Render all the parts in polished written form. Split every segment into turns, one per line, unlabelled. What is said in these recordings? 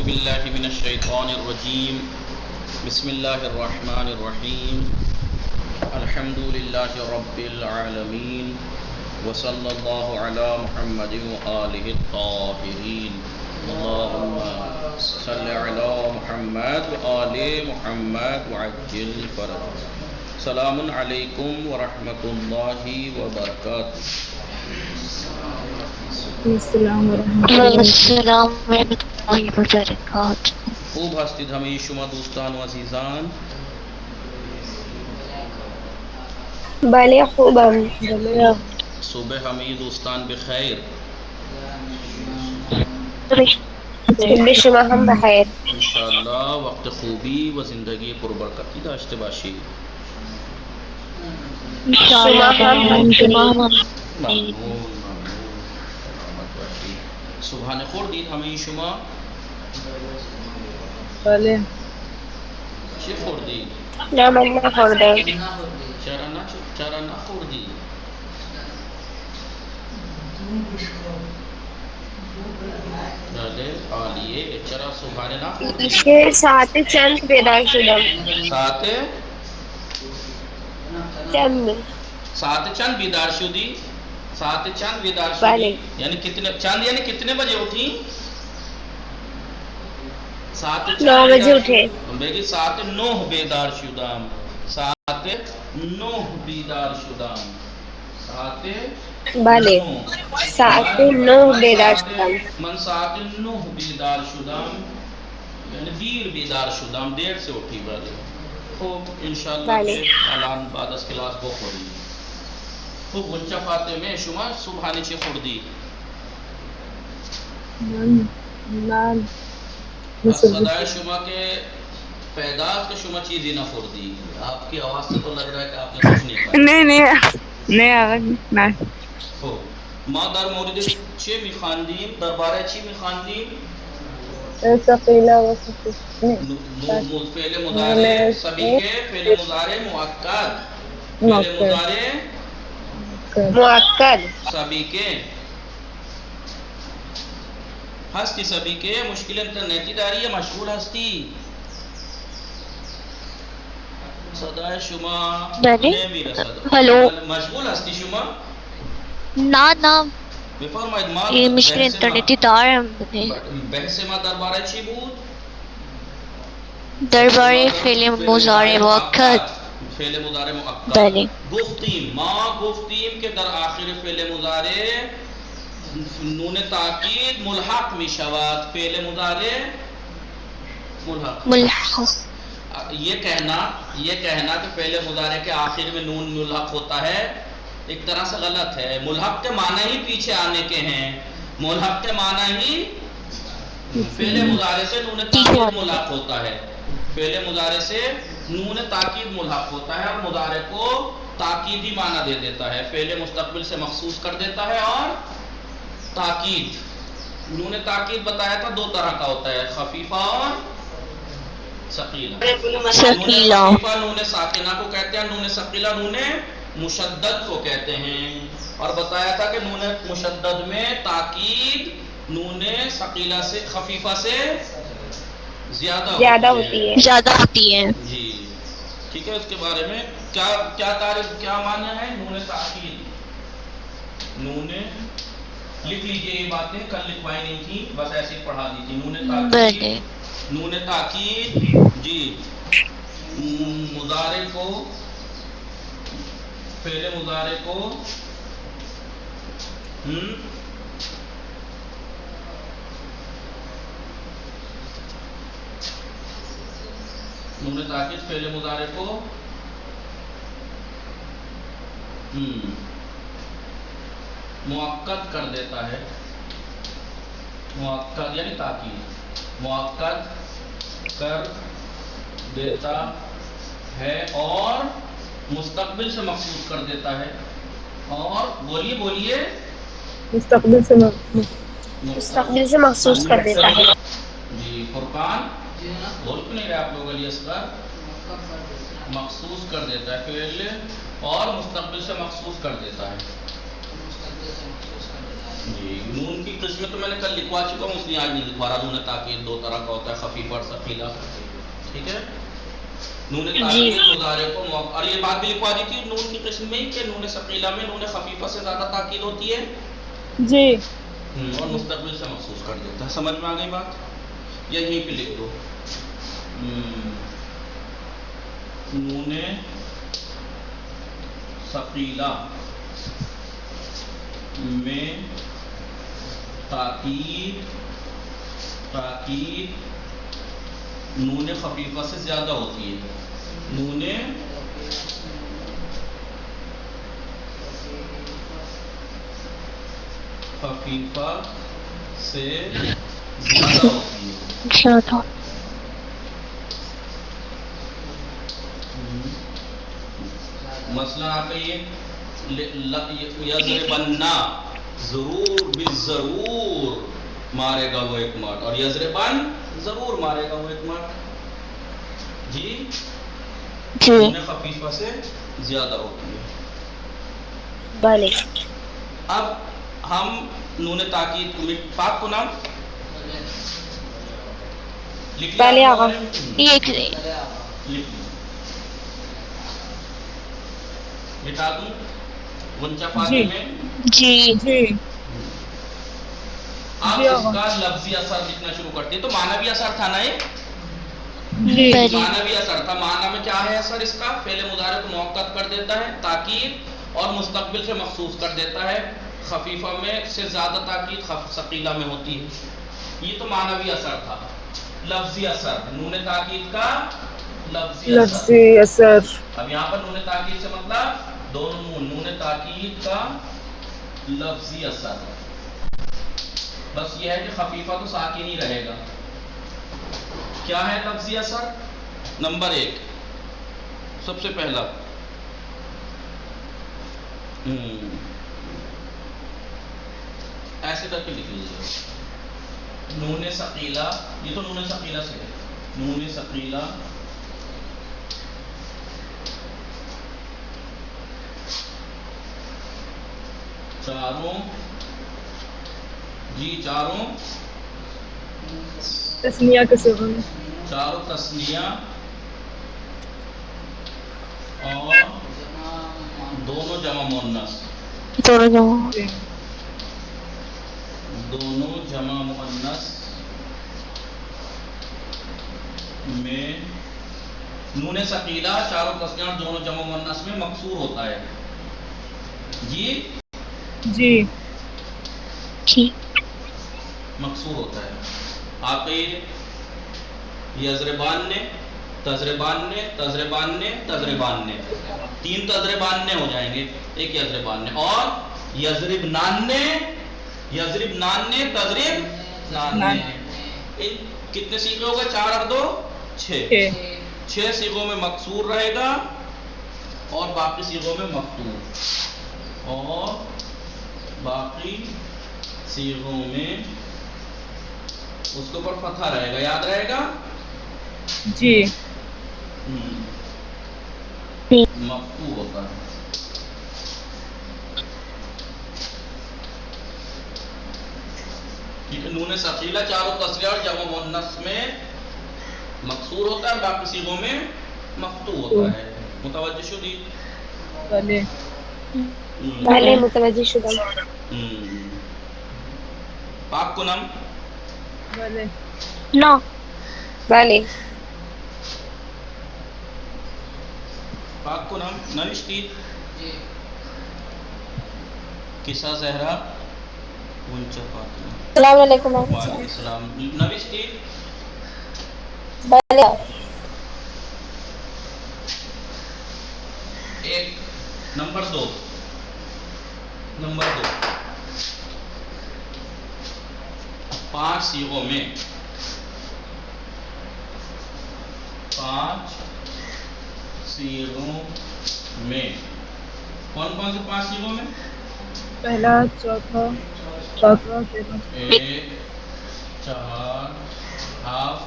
باللہ من الشیطان الرجیم بسم اللہ الرحمن الرحیم الحمد للہ رب العالمین وصلی اللہ علی محمد وآلہ الطاہرین اللہم صلی علی محمد وآل محمد وعجل فرج. سلام علیکم ورحمۃ اللہ وبرکاتہ.
السلام ورحمۃ اللہ وبرکاتہ.
خوب هستید همه شما دوستان و عزیزان؟
بله خوبم.
صبح همه دوستان بخیر.
صبح شما هم بخیر.
انشاءاللہ وقت خوبی و زندگی پربرکتی داشته باشید.
شما هم
ممنون. صبحانه خوردید همه شما؟
بله.
چی خوردید؟
نه من نخوردم.
چرا نخوردید؟ بله عالیه. چرا صبحانه نخوردید؟
که ساعت چند بیدار شدم.
ساعت چند بیدار شدی؟ ساعت چند بیدار شدی؟
بله.
یعنی کتنے بجے اٹھی؟ ساعت
9 بجے اٹھے.
بیگی ساعت 9 بیدار شدم. ساعت 9 بیدار شدم. ساعت
بله. ساعت 9 بیدار شدم.
من ساعت 9 بیدار شدم یعنی دیر بیدار شدم. دیر سے اٹھی. بله خوب انشاءاللہ
بله.
الان بعد از کلاس بخورید. خوب بچه فاطمه شما صبحانه چی خوردی؟
من
صدای شما کے پیداست کہ شما چیزی نہ خوردی. آپ کی آواز سے تو لگ رہا ہے کہ آپ نے کچھ نہیں کھایا.
نه آقا نه.
خوب ما در مورد چی میخواندیم؟ درباره چی میخواندیم؟
ثقیله و خفیف.
فعل مضارع سبیکه، فعل مضارع مؤکد، فعل مضارع
مؤکد.
سبیکه هستی. سبیکه مشکل انترنتی داری یا مشغول هستی؟ صدای شما نمیرسد.
هلو.
مشغول هستی شما؟
نه
بفرمایید. ما
این مشکل اینترنتی دارم.
بحث ما درباره چی بود؟
درباره فعل مضارع مؤکد.
فعل مضارع مؤکد.
بله.
ما گفتیم که در آخر فعل مضارع نون تاکید ملحق می شود. فعل مضارع
ملحق.
یہ کہنا کہ فعل مضارع کے آخر میں نون ملحق ہوتا ہے ایک طرح سے غلط ہے. ملحق کے معنی ہی پیچھے آنے کے ہیں. ملحق کے معنی ہی فعل مضارع سے نون تاکید ملحق ہوتا ہے. فعل مضارع سے نون تاکید ملحق ہوتا ہے اور مضارع کو تاکیدی معنی دے دیتا ہے. فعل مستقبل سے مخصوص کر دیتا ہے. اور تاکید، نون تاکید بتایا تھا 2 طرح کا ہوتا ہے، خفیفہ اور ثقیلہ. خفیفہ نون ساکنہ کو کہتے ہیں. نون ثقیلہ نون مشدد کو کہتے ہیں. اور بتایا تھا کہ نون مشدد میں تاکید نون ثقیلہ سے خفیفہ سے زیادہ
ہوتی ہے.
جی ٹھیک ہے. اس کے بارے میں کیا معنی ہے نون تاکید؟ نون لکھ لیجئے یہ باتیں، کل لکھوائی نہیں تھی، بس ایسے پڑھا دی تھی. نون تاکید جی مضارع کو، فعل مضارع کو نون تاکید فعل مضارع کو مؤکد کر دیتا ہے. مؤکد یعنی تاکید مؤکد کر دیتا ہے اور مستقبل سے مخصوص کر دیتا ہے. اور بولیے
مستقبل سے مخصوص کر دیتا ہے.
جی فرقان بول کیوں نہیں رہے آپ لوگ؟ علی اصغر مخصوص کر دیتا ہے. فعل اور مستقبل سے مخصوص کر دیتا ہے. جی نون کی قسمیں تو میں نے کل لکھوا چکا ہوں، اس لیے آج نہیں لکھوا رہا۔ نون تاکید دو طرح کا ہوتا ہے، خفیف اور ثقیلا، ٹھیک ہے۔ نون تاکید مضارع کو اور یہ بات بھی لکھوا دی تھی نون کی قسم میں کہ نون ثقیلا میں نون خفیفہ سے زیادہ تاکید ہوتی ہے
جی
اور مستقبل سے مخصوص کر دیتا ہے۔ سمجھ میں آ گئی بات؟ یا یہیں پہ لکھ دو نون ثقیلا میں تاکید نون خفیفہ سے زیادہ ہوتی ہے، نون خفیفہ سے زیادہ ہوتی ہے۔
زیادہ
مثلا آپ یہ یضربنا ضرور بالضرور مارے گا وہ ایک مارٹ، اور یضربن ضرور مارے گا وہ ایک مارٹ، جی نون خفیفہ سے زیادہ ہوتی ہے۔
بھلے
اب ہم نون تاکید پاک کو نام لکھ
پہلے
لیا
آقا
ایک
مٹا دوں غنچہ پانی میں۔
جی
جی
آپ
جی
اس
آقا
کا لفظی اثر لکھنا شروع کرتے ہیں، تو معنوی اثر تھا نا ایک
جی
معنوی اثر تھا۔ معنی میں کیا ہے اثر اس کا؟ فعل مضارع کو موقت کر دیتا ہے، تاکید اور مستقبل سے مخصوص کر دیتا ہے۔ خفیفہ میں سے زیادہ تاکید ثقیلہ میں ہوتی ہے، یہ تو معنوی اثر تھا۔ لفظی اثر نون تاکید کا لفظی
اثر
اب یہاں پر نون تاکید سے مطلب دونوں نون تاکید کا لفظی اثر، بس یہ ہے کہ خفیفہ تو ساکن ہی رہے گا۔ کیا ہے لفظی اثر؟ نمبر 1 سب سے پہلا ایسے کر کے لکھ لیجیے نون ثقیلہ، یہ تو نون ثقیلہ سے ہے، نون ثقیلہ چاروں
تسنیہ کے صیغے میں
چاروں تسنیہ اور دونوں جمع مؤنث، دونوں جمع مؤنث میں نون ثقیلہ چاروں تسنیہ اور دونوں جمع مؤنث میں مکسور ہوتا ہے۔ جی
جی
مکسور ہوتا ہے۔ آپ یضربان نے تضربان نے تضربان نے تضربان نے 3 تضربان نے ہو جائیں گے، ایک یضربان نے، اور یضربنان نے یضربنان نے تضربنان نے، کتنے سیغے ہو گئے؟ 4 اور 2 6 سیغوں میں مکسور رہے گا اور باقی سیغوں میں مفتوح، اور باقی سیغوں میں اس کے اوپر فتحہ رہے گا، یاد رہے گا؟
جی
مفتوح ہوتا ہے۔ ٹھیک ہے، نون ثقیلہ چاروں تسنیہ اور جمع مؤنث میں مکسور ہوتا ہے، باقی صیغوں میں مفتوح ہوتا ہے۔ متوجہ شدی؟
پہلے متوجہ شدہ
پاک کو نام
نو
بھلے
پاک کو نام نوشتی قصہ زہرا غنچہ فاطمہ۔
السلام علیکم
وعلیکم السلام۔ نوشتی
بھلے
ایک نمبر 2 5 صیغوں میں 5 صیغوں میں کون کون سے 5 صیغوں میں؟
پہلا چوتھا پانچواں
1 4 ہاف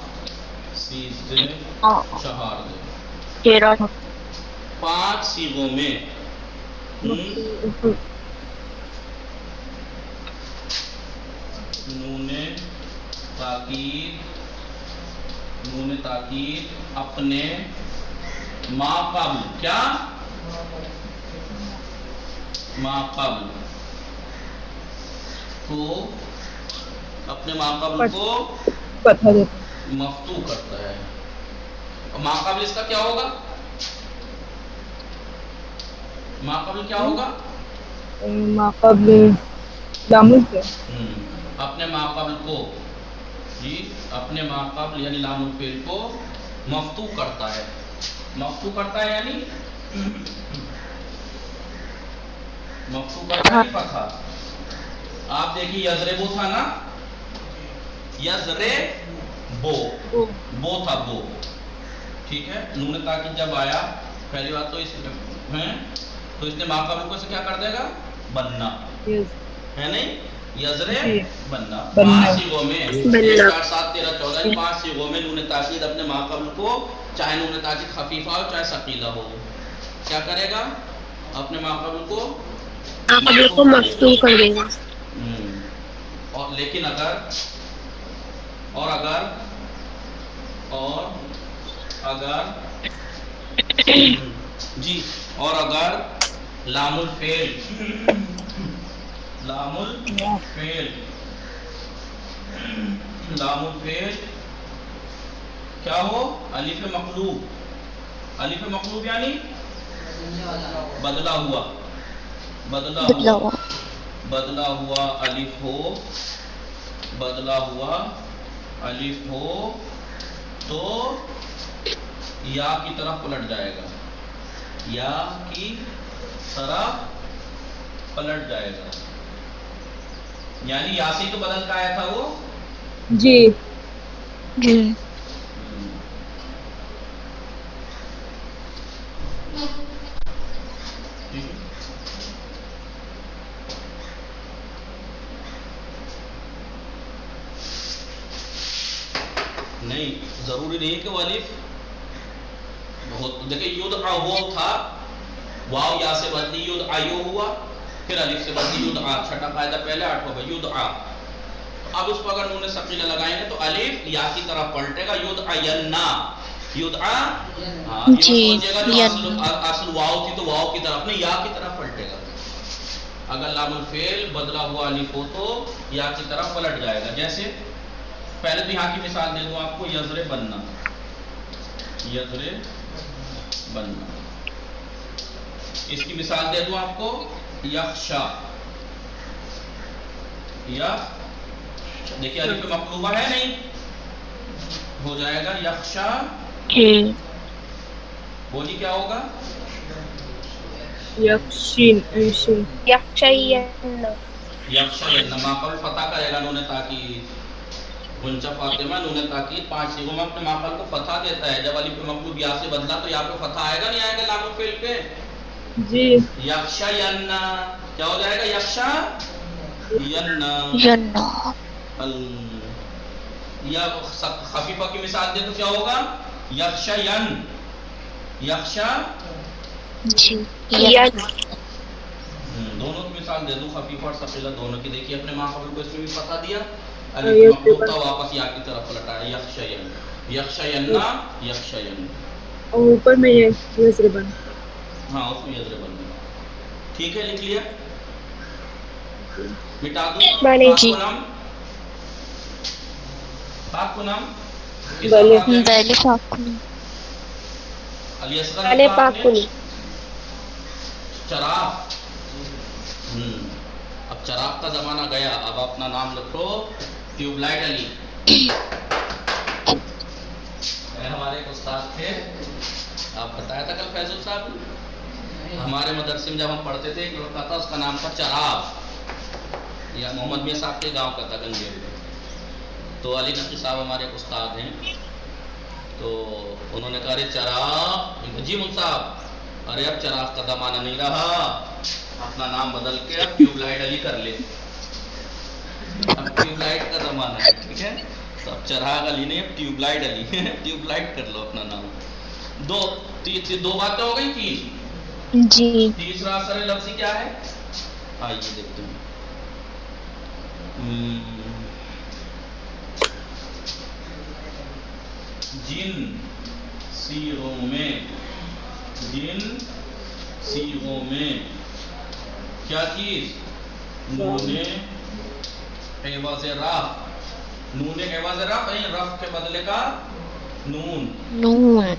سیدھے چہاردے
13
5 صیغوں میں نون تاکید اپنے ما قبل کیا ما قبل کو اپنے ما قبل کو
فتح دیتا
مفتوح کرتا ہے. اور ما قبل اس کا کیا ہوگا؟ ما قبل کیا ہوگا؟
ما قبل لام الفعل
اپنے ما قبل کو جی اپنے ما قبل یعنی لام الفعل کو مفتوح کرتا ہے. مفتوح کرتا ہے یعنی مفتوح کرتا ہے فتحہ. آپ دیکھیے یضربو تھا نا یضربو بو تھا بو ٹھیک ہے. نون تاکید جب آیا پہلی بات تو اس نے ما قبل کو سے کیا کر دے گا بننا ہے نہیں یضرب بننا. 5 صیغوں میں 1 4 7 13 14 5 صیغوں میں نون تاکید اپنے ما قبل کو چاہے نون تاکید خفیفہ ہو چاہے ثقیلہ ہو کیا کرے گا اپنے ما قبل کو
مفتوح کر دے گا.
اور لیکن اگر جی اور اگر لام الفعل کیا ہو الف مقلوب یعنی بدلا ہوا الف ہو تو یا کی طرف پلٹ جائے گا یعنی یا سے تو بدل کا آیا تھا وہ
جی
جی
نہیں ضروری نہیں کہ وہ الف بہت دیکھیں یدعا وہ تھا واو یا سے بدلی یدعا یو ہوا پھر الف سے بدلی یدعا چھٹا قاعدہ پہلے 8 ہوگا یدعا. اب اس پر اگر نون ثقیلہ لگائیں گے تو الف یا کی طرف پلٹے گا یدعا
جی
اصل واو تھی تو واو کی طرف نہیں یا کی طرف پلٹے گا. اگر لام الفعل بدلا ہوا الف ہو تو یا کی طرف پلٹ جائے گا. جیسے پہلے تو یہاں کی مثال دے دوں آپ کو یضرب بننا اس کی مثال دے دوں آپ کو یخشا دیکھیے الف مقلوبہ ہے نہیں ہو جائے گا یخشا. بولی کیا ہوگا
یخشین
ما قبل فتح کرے گا نون تاکید گنچا فاطمہ نون تاکید 5 صیغوں میں اپنے ما قبل کو فتح دیتا ہے. جب الف مقلوب یا سے بدلا تو یا پہ فتح آئے گا نہیں آئے گا لام الفعل پہ
جی
یخشا یننا کیا ہو جائے گا یخشا یننا. یا خفیفہ کی مثال دے تو کیا ہوگا یخشا دونوں کی مثال دے دوں خفیفہ اور ثقیلہ دونوں کی. دیکھیے اپنے ما قبل کو اس میں بھی فتح دیا الف مقلوب تھا واپس یا کی طرف پلٹایا یخشا یننا
اور اوپر میں یہ یضربن
ہاں اس میں یضربن ٹھیک ہے لکھ لیا مٹا دوں پاک کو نام چراغ. اب چراغ کا زمانہ گیا اب اپنا نام لکھو ٹیوب لائٹ علی. ہمارے ایک استاد تھے آپ بتایا تھا کل فیضل صاحب ہمارے مدرسے میں جب ہم پڑھتے تھے ایک لڑکا تھا اس کا نام تھا چراغ یا محمد میاں صاحب کے گاؤں کا تھا گنجے. تو علی نقی صاحب ہمارے ایک استاد ہیں تو انہوں نے کہا ارے چراغ جی مل صاحب ارے اب چراغ کا زمانہ نہیں رہا اپنا نام بدل کے اب ٹیوب لائٹ علی کر لے. اب ٹیوب لائٹ کا زمانہ ہے ٹھیک ہے تو اب چراغ علی نہیں اب ٹیوب لائٹ علی ٹیوب لائٹ کر لو اپنا نام. دو باتیں ہو گئی تھی
جی
تیسرا اثر لفظی کیا ہے آئیے دیکھتے ہیں جن سیغوں میں، جن سیغوں میں کیا چیز؟ نون عوض رفع، نون عوض رفع ہے، رفع کے بدلے کا نون،
نون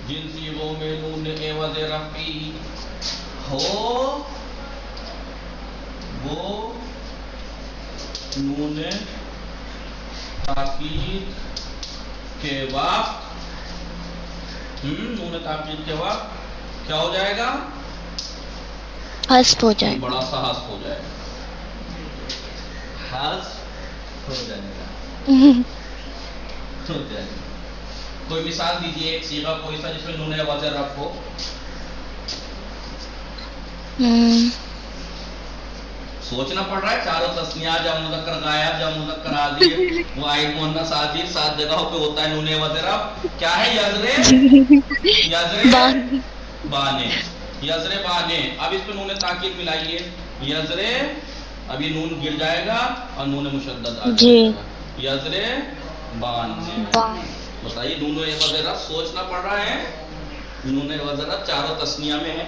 جن سیغوں میں نون عوض رفعی ہو وہ نون تاکید کے وقت، نون تاکید کے وقت کیا ہو جائے گا؟
حذف ہو جائے گا،
بڑا سا حذف ہو جائے گا، حذف ہو جائے گا، ہو جائے گا۔ کوئی مثال دیجیے ایک صیغہ کوئی سا جس میں نون عوض رفع ہو۔ سوچنا پڑ رہا ہے، چاروں تسنیہ، جمع مذکر غائب، جمع مذکر حاضر، واحد مؤنث حاضر، 7 جگہوں پہ ہوتا ہے نون عوض رفع۔ کیا ہے؟ یزرے بانے، یزرے بانے۔ اب اس پہ نون تاکید ملائیے، یزرے، اب یہ نون گر جائے گا اور نون مشدد آ جائے گا، یزرے بانے۔ بتائیے نون عوض رفع سوچنا پڑ رہا ہے، نون عوض رفع چاروں تسنیہ میں ہے،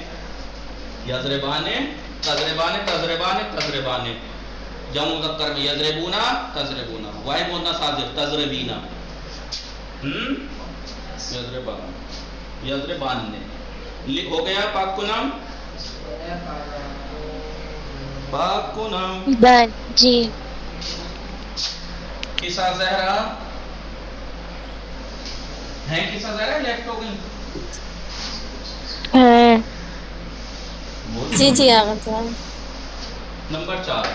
یضربانے، تضربانے، تضربانے، تضربانے، جمع مذکر میں یضربونا، تضربونا، واحد مؤنث حاضر تضربینا، یضربان، یضربان نے۔ ہو گیا پاک کو نام، پاک کو نام۔
جی
قصہ زہرا ہیں، قصہ زہرا لیفٹ ہو گئی؟
جی آغا صاحب۔
نمبر 4،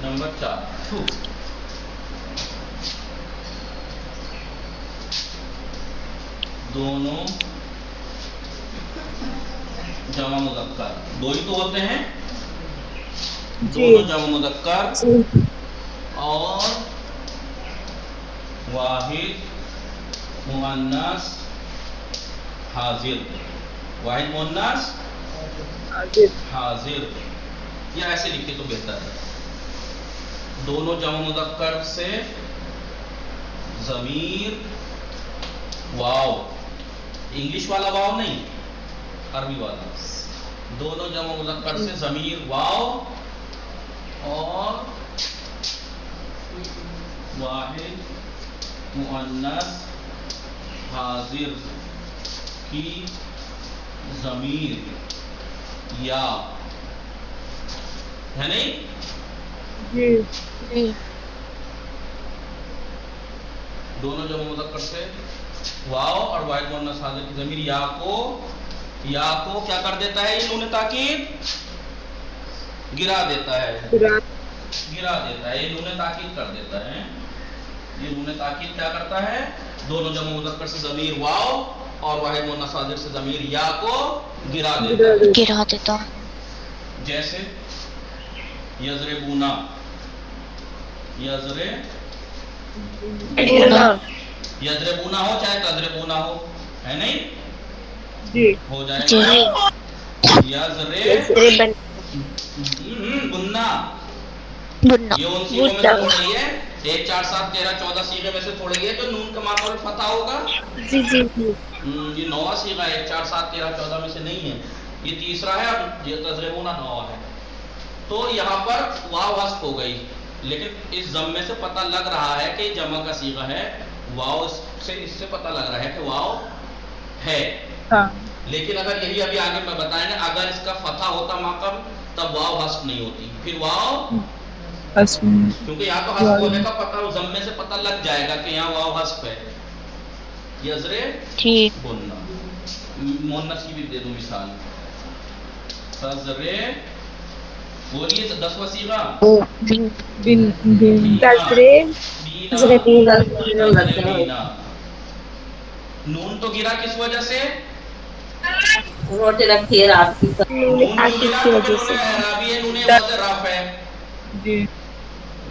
نمبر 4 دونوں جمع مذکر، دو ہی تو ہوتے ہیں، دونوں جمع مذکر اور واحد مؤنث حاضر، واحد مؤنث حاضر، یا ایسے لکھے تو بہتر ہے، دونوں جمع مذکر سے ضمیر واو، انگلش والا واو نہیں، عربی والا، دونوں جمع مذکر سے ضمیر واو اور واحد مؤنث حاضر کی ضمیر یا ہے نہیں؟ دونوں جمع مذکر سے واو اور واحد مؤنث حاضر کی ضمیر یا کو کیا کر دیتا ہے؟ یہ نون تاکید گرا دیتا ہے، گرا دیتا ہے، یہ نون تاکید کر دیتا ہے، یہ نون تاکید کیا کرتا ہے؟ دونوں جمع مذکر سے ضمیر واو اور واحد مؤنث حاضر سے ضمیر یا کو گرا دیتا ہے، جیسے یضربونا، یضربونا ہو چاہے تضربونا ہو، ہے نہیں؟ ہو جائے گا یضرب بننا، یہ ان سیغوں میں سے تھوڑی ہے، 1 4 7 13 14 سیغے میں سے تھوڑی ہے جو نون کا ماخوذ فتح ہوگا، یہ 9واں سیغہ ہے، 1 4 7 13 14 میں سے نہیں ہے، یہ تیسرا ہے، اب یہ تضربونا 9واں ہے، تو یہاں پر واو حذف ہو گئی، لیکن اس ضمے سے پتہ لگ رہا ہے کہ جمع کا صیغہ ہے، واو سے اس سے پتہ لگ رہا ہے کہ واو ہے، لیکن اگر یہی ابھی آگے میں بتائیں گے، اگر اس کا فتح ہوتا ماقبل تب واو حذف نہیں ہوتی، پھر واو کیونکہ یہاں تو حذف ہونے کا پتہ ضمے سے پتہ لگ جائے گا کہ یہاں واو حذف ہے، یضرب بننا، مؤنث کی بھی دے دوں مثال، تضرب، بولیے 10واں صیغہ نون تو گرا کس وجہ سے؟
روٹی رکھی ہے رات کی،
نون کی وجہ سے، اعرابی ہے، نون عوض رفع ہے، جی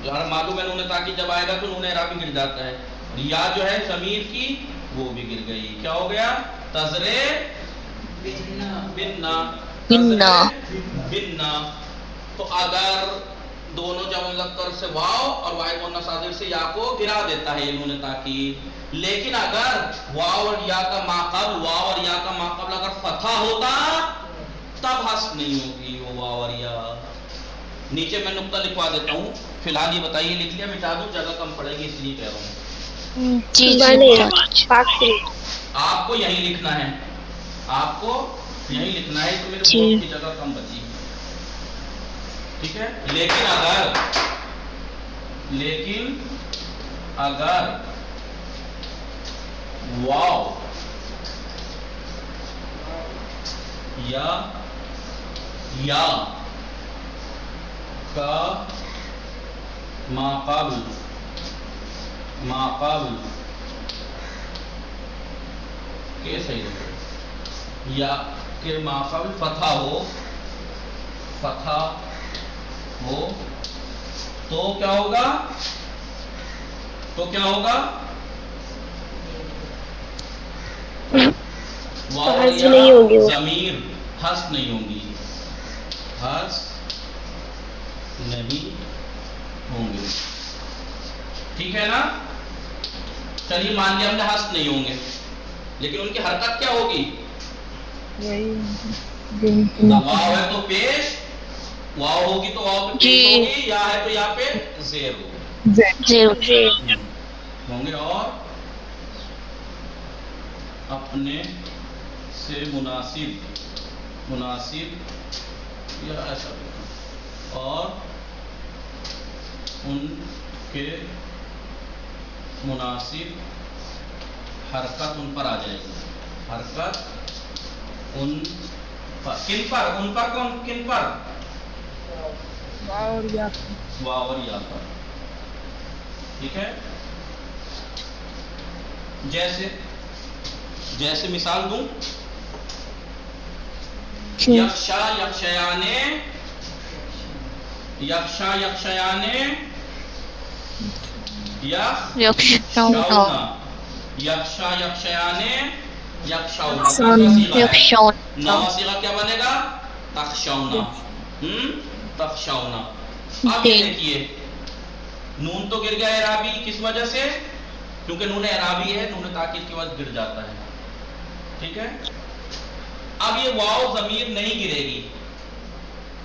معلوم ہے نون تاکید جب آئے گا تو نون اعرابی گر جاتا ہے، یا جو ہے ضمیر کی وہ بھی گر گئی، کیا ہو گیا؟ تضرب بننا، تضرب بننا، تو اگر دونوں جمع مذکر سے واو اور واحد مؤنث سالم سے یا کو گرا دیتا ہے یہ نون تاکید. لیکن اگر واو اور یا کا ماقبل اگر فتح ہوتا تب حذف نہیں ہوگی وہ واو اور یا. نیچے میں نقطہ لکھوا دیتا ہوں. فی الحال یہ بتائیے لکھ لیا؟ مٹا دوں؟ جگہ کم پڑے گی اس لیے کہہ رہا ہوں.
جی جی
آپ کو یہی لکھنا ہے، آپ کو یہی لکھنا ہے. تو میرے
جی.
بورڈ کی جگہ کم بچی. ٹھیک ہے. لیکن اگر واو یا کا ماقبل کے صحیح ہے یا کے ماقبل فتح ہو تو کیا ہوگا؟
حذف نہیں ہوگی وہ.
ضمیر حذف نہیں ہوں گے. ٹھیک ہے نا؟ چلیے مان لیا ہم نے حذف نہیں ہوں گے، لیکن ان کی حرکت کیا ہوگی؟ واو ہے تو پیش، واو ہوگی تو واو پہ پیش ہوگی، یا ہے تو یہاں پہ زیر ہوگی ہوں گے. اور اپنے سے مناسب یا ایسا اور ان کے مناسب حرکت ان پر آ جائے گی. حرکت ان پر کن پر؟ کن پر؟ واو اور یا پر. ٹھیک ہے. جیسے مثال دوں، یخشا یخشیانے نواں صیغہ کیا بنے گا؟ تخشونا. اب یہ دیکھیے نون تو گر گیا اعرابی، کس وجہ سے؟ کیونکہ نون اعرابی ہے، نون تاکید کی وجہ گر جاتا ہے. ٹھیک ہے. اب یہ واو ضمیر نہیں گرے گی.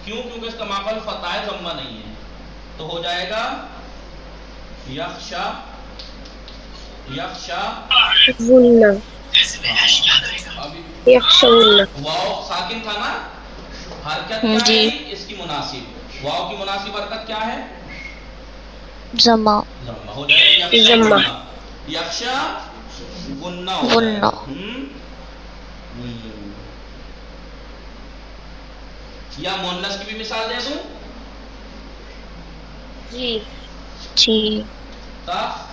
کیوں؟ کیونکہ اس کا ماقبل فتح ہے، ضمہ نہیں ہے. تو ہو جائے گا یخشا واو ساکن تھا نا، حرکت کیا ہے اس کی مناسب؟ واو کی مناسب حرکت کیا ہے؟
ضمہ.
ہو جائے گا یخشا غنہ ہو جائے گا. یا مؤنث کی بھی مثال دے دوں؟
جی.
تخشینا.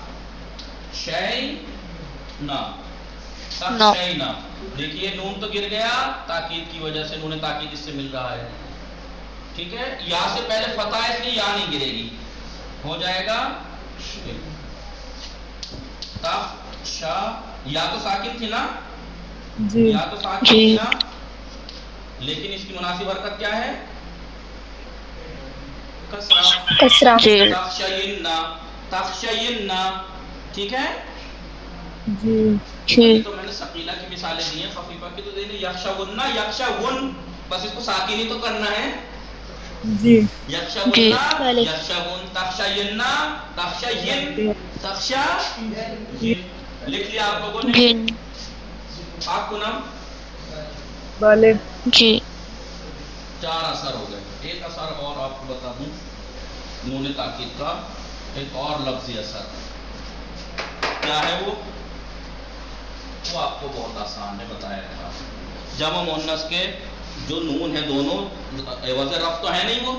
دیکھیے نون تو گر گیا تاکید کی وجہ سے، نون تاکید اس سے مل رہا ہے. ٹھیک ہے. یا سے پہلے فتح ہے اس لیے یا نہیں گرے گی. ہو جائے گا تخشا. یا تو ساکن تھی نا، لیکن اس کی مناسب حرکت کیا ہے؟
کسرہ.
تخشینا. ٹھیک ہے. تو میں نے ثقیلہ کی مثالیں دی ہیں، خفیفہ کی تو دینی. یخشون بس اس کو ساکن ہی تو کرنا ہے. یخشون تخشا. لکھ لیا آپ لوگوں نے؟ آپ کو نام
جی.
4 اثر ہو گئے. ایک اثر اور آپ کو بتا دوں نون تاکید کا، ایک اور لفظی اثر کیا ہے وہ آپ کو بہت آسان ہے بتایا تھا. جمع مؤنث کے جو نون ہے دونوں عوض رفع تو ہے نہیں، وہ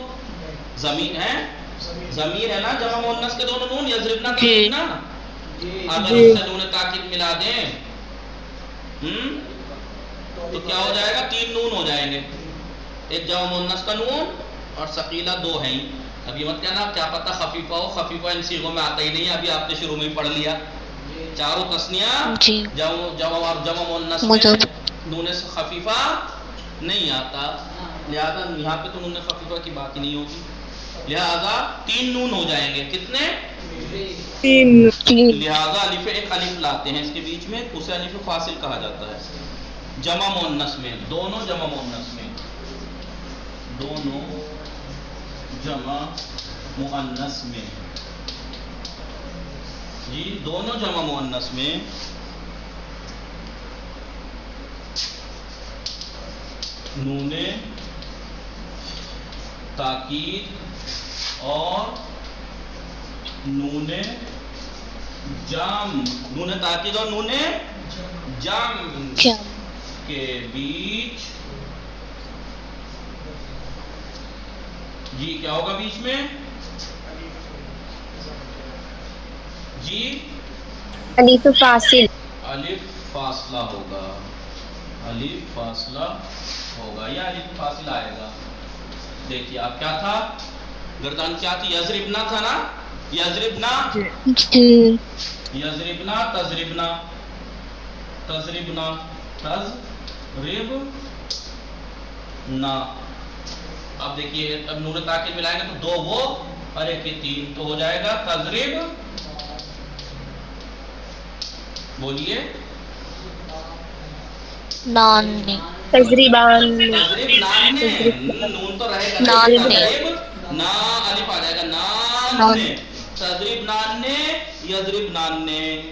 ضمیر ہے نا. جمع مؤنث کے دونوں نون یضربنا تضربنا، اگر اس سے نون تاکید ملا دیں تو کیا ہو جائے گا؟ 3 نون ہو جائیں گے. ایک جمع مؤنث کا نون اور ثقیلہ 2 ہیں. اب یہ مت کہنا کیا پتہ خفیفہ ہو، خفیفہ ان صیغوں میں آتا ہی نہیں ہے. ابھی آپ نے شروع میں ہی پڑھ لیا. چاروں تثنیہ جمع مؤنث میں نون خفیفہ نہیں آتا، لہذا یہاں پہ تو نون خفیفہ کی بات ہی نہیں ہوگی. لہذا 3 نون ہو جائیں گے. کتنے؟
3.
لہذا الف ایک الف لاتے ہیں اس کے بیچ میں, اسے الف فاصل کہا جاتا ہے. جمع مؤنث میں دونوں جمع مؤنث میں جی دونوں جمع مؤنث میں نون تاکید اور نون جام کے بیچ جی کیا ہوگا بیچ میں؟ جی
الف فاصل.
الف فاصلہ ہوگا یا الف فاصلہ آئے گا. دیکھیے آپ کیا تھا گردان کیا تھی؟ یضربنا تھا نا, یضربنا تضربنا اب دیکھیے اب نون تاکید ملائیں گے تو 2 وہ اور 1 کے 3 تو ہو جائے گا تضرب. بولیے
تضریبان
نون تو رہے گا نا الف آ جائے گا نان نے تضریب نان نے یضرب نان نے.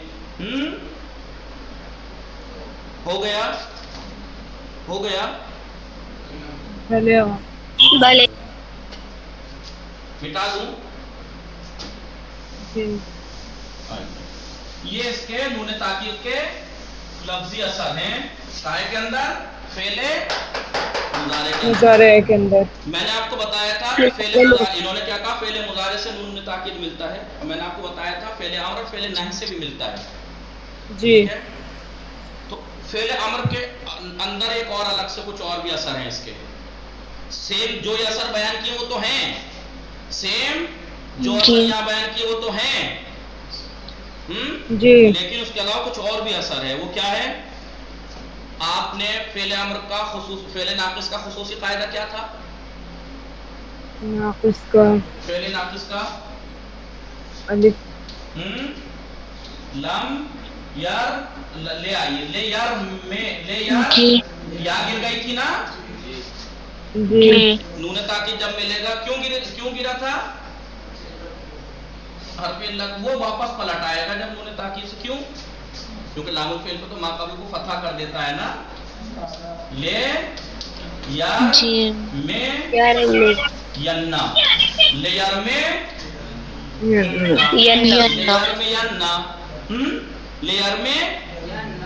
ہو گیا
بھلے
مٹا دوں. یہ اس کے نون تاکید کے لفظی اثر ہیں کائے کے اندر فعل
مضارع کے اندر.
میں نے آپ کو بتایا تھا کہ فعل مضارع, انہوں نے کیا کہا فعل مضارع سے نون تاکید ملتا ہے, اور میں نے آپ کو بتایا تھا فعل امر اور فعل نہی سے بھی ملتا ہے.
جی
تو فعل امر کے اندر ایک اور الگ سے کچھ اور بھی اثر ہیں اس کے. سیم جو یہ اثر بیان کیے وہ تو ہیں, یہاں بیان کیے وہ تو ہیں
جی,
لیکن اس کے علاوہ کچھ اور بھی اثر ہے. وہ کیا ہے؟ آپ نے فعل امر کا فعل ناقص کا خصوصی قاعدہ کیا تھا؟ فعل ناقص کا
الف
لم یر لے آئیے لے یار یا گر گئی تھی نا. نون تاکید جب ملے گا کیوں گرا تھا؟ حرف علت وہ واپس پلٹ آئے گا جب نون تاکید سے. کیوں؟ کیونکہ لام الفعل کو تو ما قبل کو فتح کر دیتا ہے نا. لے یار میں یننا لے یار میں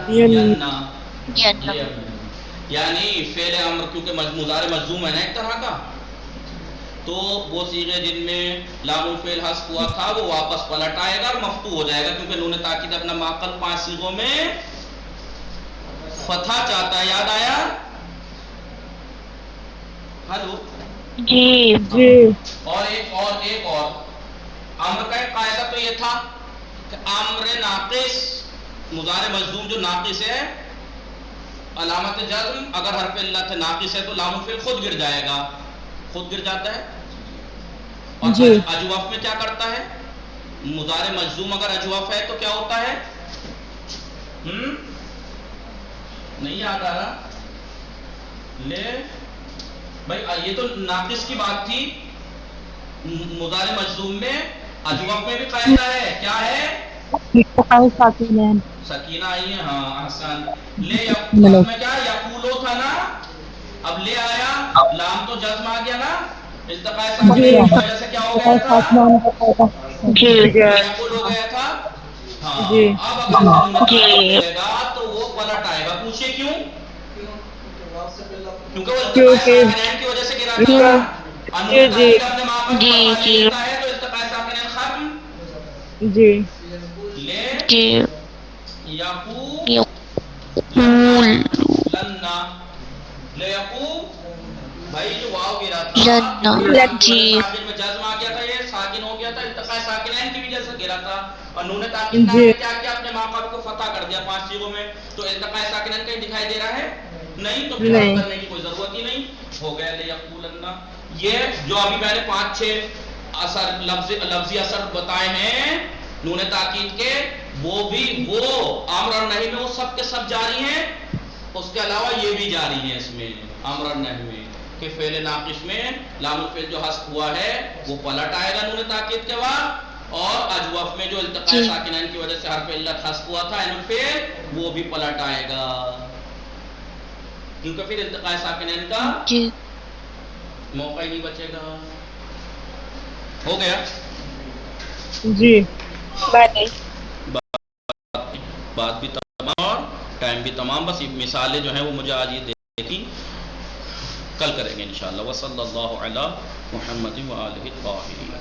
یننا یعنی فعل امر کیونکہ مضارع مجزوم ہے نا ایک طرح کا, تو وہ صیغے جن میں لام الفعل حذف ہوا تھا وہ واپس پلٹ آئے گا اور مفتوح ہو جائے گا, کیونکہ نون تاکید اپنا معقل 5 صیغوں میں فتح چاہتا ہے. یاد آیا؟ ہلو
جی
اور ایک امر کا ایک قاعدہ تو یہ تھا کہ امر ناقص مضارع مجزوم جو ناقص ہے علامت جزم اگر حرف علت ناقص ہے تو لام الفعل خود گر جائے گا, خود گر جاتا ہے. اور اجوف میں کیا کرتا ہے؟ مضارع مجزوم اگر اجوف ہے تو کیا ہوتا ہے؟ نہیں یاد آ رہا؟ لے بھائی یہ تو ناقص کی بات تھی. مضارع مجزوم میں اجوف میں بھی قاعدہ ہے, کیا ہے؟ سکینہ آئی ہے, ہاں احسن. لے میں کیا یقولو تھا نا, اب لے آیا لام تو جزم آ گیا نا, التقاء ساکنین کی وجہ سے کیا ہو گیا تھا؟ یقول ہو گیا تھا. ہاں اب اگر ملے گا تو وہ پلٹ آئے گا. پوچھئے کیوں؟ کیونکہ وہ التقاء ساکنین کی وجہ سے گرا تھا. اپنے معاملے کو دیتا ہے تو التقاء ساکنین ختم.
جی
لے یقول لنا لے یقول بھائی جو واو گرا تھا ساکن میں جزم آ گیا تھا, یہ ساکن ہو گیا تھا, التقاء ساکنین کی وجہ سے گرا تھا, اور نون تاکید نے کیا کیا اپنے ماقبل کو فتح کر دیا 5 صیغوں میں. تو التقاء ساکنین کہیں دکھائی دے رہا ہے نہیں, تو پھر کرنے کی کوئی ضرورت ہی نہیں. ہو گیا لے یقولن. یہ جو ابھی میں نے 5-6 اثر لفظی اثر بتائے ہیں نون تاکید کے، وہ بھی وہ امر اور نہی میں وہ سب کے سب جاری ہیں، اس کے علاوہ یہ بھی جاری ہیں اس میں امر اور نہی میں کہ فعل ناقص میں لام الفعل جو حذف ہوا ہے وہ پلٹ آئے گا نون تاکید کے بعد، اور اجوف میں جو التقاء ساکنین کی وجہ سے حرف علت حذف ہوا تھا عین الفعل وہ بھی پلٹ آئے گا، کیونکہ پھر التقاء ساکنین کا
جی
موقع ہی نہیں بچے گا۔ ہو گیا؟
جی
بات بھی تمام اور ٹائم بھی تمام، بس مثالیں جو ہیں وہ مجھے آج یہ دیکھی، کل کریں گے انشاءاللہ۔ وصلی اللہ علی محمد وآلہ الطاہرین۔